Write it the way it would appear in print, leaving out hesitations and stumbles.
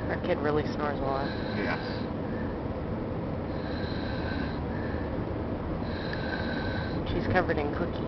Our kid really snores a lot. Yes. She's covered in cookie.